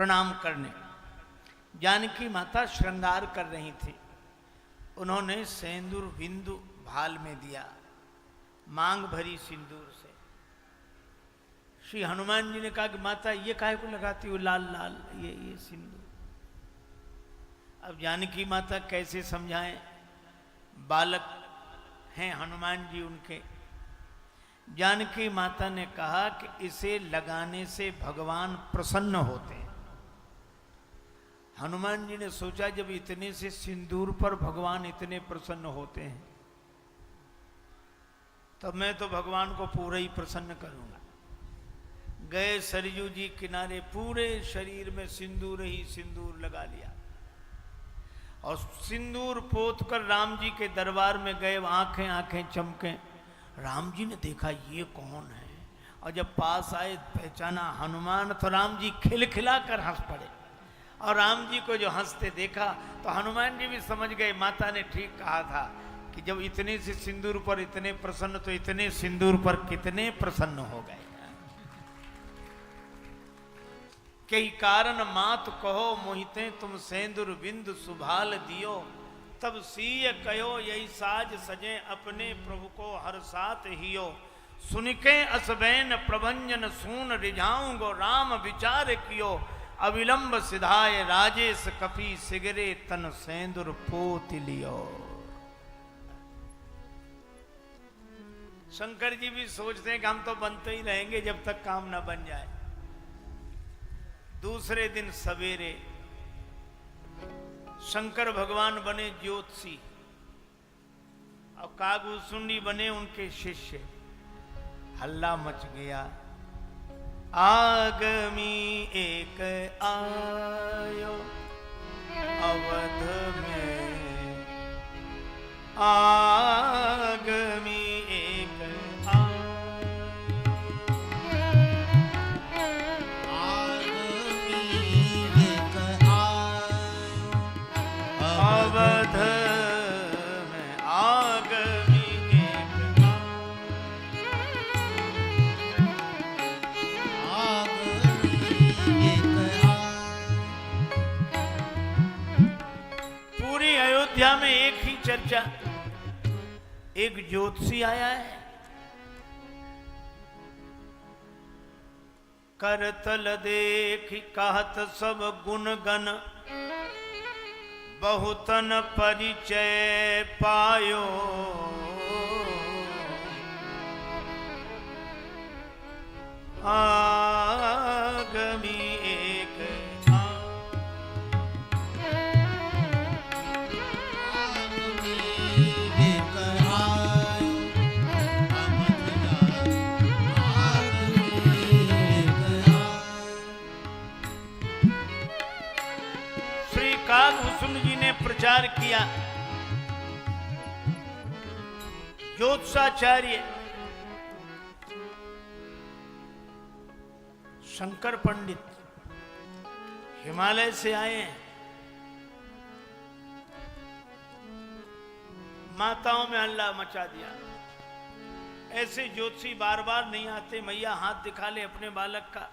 प्रणाम करने। जानकी माता श्रृंगार कर रही थी, उन्होंने सिंदूर बिंदु भाल में दिया, मांग भरी सिंदूर से। श्री हनुमान जी ने कहा कि माता ये काहे को लगाती हो लाल लाल ये सिंदूर। अब जानकी माता कैसे समझाएं, बालक हैं हनुमान जी उनके। जानकी माता ने कहा कि इसे लगाने से भगवान प्रसन्न होते हैं। हनुमान जी ने सोचा जब इतने से सिंदूर पर भगवान इतने प्रसन्न होते हैं तो मैं तो भगवान को पूरा ही प्रसन्न करूंगा। गए सरयू जी किनारे, पूरे शरीर में सिंदूर ही सिंदूर लगा लिया और सिंदूर पोत कर राम जी के दरबार में गए। आंखें आंखें चमके। राम जी ने देखा ये कौन है, और जब पास आए पहचाना हनुमान, तो राम जी खिलखिला कर हंस पड़े। और राम जी को जो हंसते देखा तो हनुमान जी भी समझ गए माता ने ठीक कहा था कि जब इतने से सिंदूर पर इतने प्रसन्न, तो इतने सिंदूर पर कितने प्रसन्न हो गए। कई कारण मात कहो मोहिते तुम सेंदुर बिंदु सुभाल दियो, तब सीय कयो यही साज सजे अपने प्रभु को हर साथ हियो। सुनिके असबैन प्रभंजन सून रिझाऊंगो, राम विचार कियो अविलंब सिधाय राजेश कपि सिगरे तन सेंदुर पोत लियो। शंकर जी भी सोचते हैं कि हम तो बनते ही रहेंगे जब तक काम ना बन जाए। दूसरे दिन सवेरे शंकर भगवान बने ज्योतिषी और कागभूषुंडी बने उनके शिष्य। हल्ला मच गया। आगमी एक आयो अवध में, आगमी एक अवध में, आगमी एक पूरी अयोध्या में एक ही चर्चा, एक ज्योतिषी आया है। करतल देख कहत सब गुण गण, बहुतन परिचय पायो। आगमी एक कागभूषुंड जी ने प्रचार किया। ज्योतिषाचार्य शंकर पंडित हिमालय से आए हैं। माताओं में हल्ला मचा दिया। ऐसे ज्योतिषी बार बार नहीं आते। मैया हाथ दिखा ले अपने बालक का।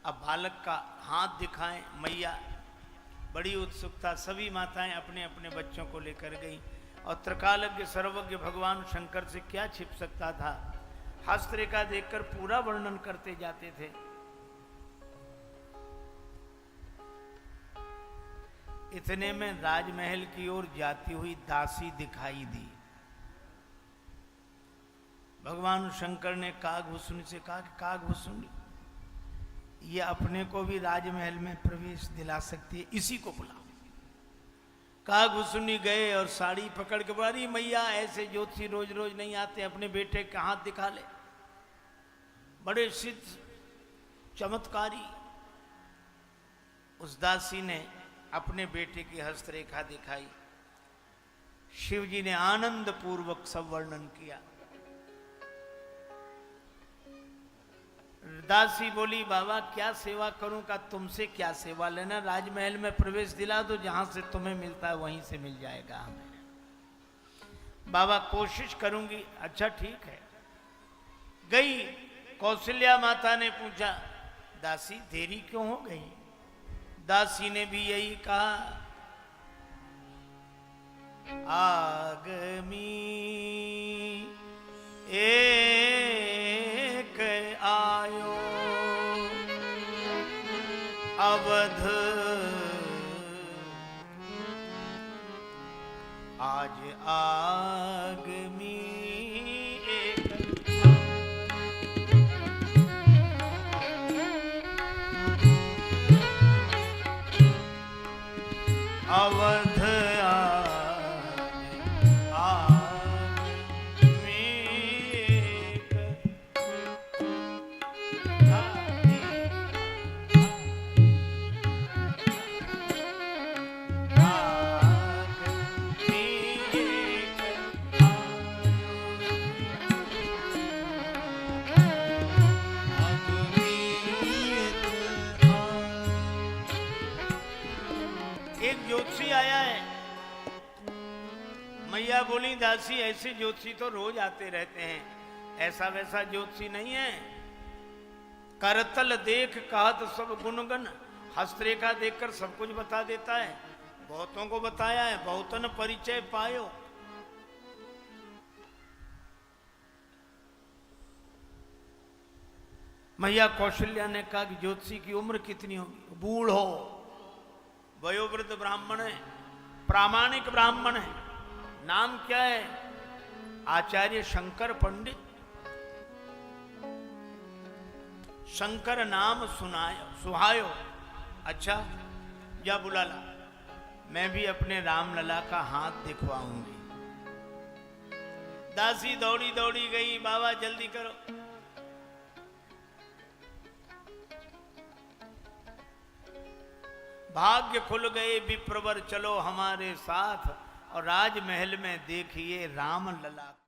अब बालक का हाथ दिखाएं मैया। बड़ी उत्सुकता, सभी माताएं अपने अपने बच्चों को लेकर गई। और त्रिकालज्ञ सर्वज्ञ भगवान शंकर से क्या छिप सकता था। हस्तरेखा देखकर पूरा वर्णन करते जाते थे। इतने में राजमहल की ओर जाती हुई दासी दिखाई दी। भगवान शंकर ने कागभूषुंडी से कहा कि कागभूषुंडी, ये अपने को भी राजमहल में प्रवेश दिला सकती है, इसी को बुलाओ। कागभूषुंडी गए और साड़ी पकड़ के बोली, मैया ऐसे ज्योतिषी रोज रोज नहीं आते, अपने बेटे का हाथ दिखा ले। बड़े सिद्ध चमत्कारी। उस दासी ने अपने बेटे की हस्तरेखा दिखाई। शिव जी ने आनंद पूर्वक सब वर्णन किया। दासी बोली, बाबा क्या सेवा करूं? का तुमसे क्या सेवा लेना, राजमहल में प्रवेश दिला दो, जहां से तुम्हें मिलता है वहीं से मिल जाएगा हमें। बाबा कोशिश करूंगी। अच्छा ठीक है। गई। कौशल्या माता ने पूछा, दासी देरी क्यों हो गई? दासी ने भी यही कहा, आगमी एक आयो अवध आज आगमी एक अवध ज्योतिषी आया है। मैया बोली, दासी ऐसे ज्योतिषी तो रोज आते रहते हैं, ऐसा वैसा ज्योतिषी नहीं है। करतल देख कहत सब गुणगन, हस्तरेखा देखकर सब कुछ बता देता है। बहुतों को बताया है, बहुतन परिचय पायो। मैया कौशल्या ने कहा कि ज्योतिषी की उम्र कितनी होगी? बूढ़ो, वयोवृद्ध ब्राह्मण है, प्रामाणिक ब्राह्मण है। नाम क्या है? आचार्य शंकर पंडित। शंकर नाम सुहायो। अच्छा, जा बुला ला, मैं भी अपने रामलला का हाथ दिखवाऊंगी। दासी दौड़ी दौड़ी गई, बाबा जल्दी करो। भाग्य खुल गए विप्रवर, चलो हमारे साथ और राजमहल में देखिए राम लला।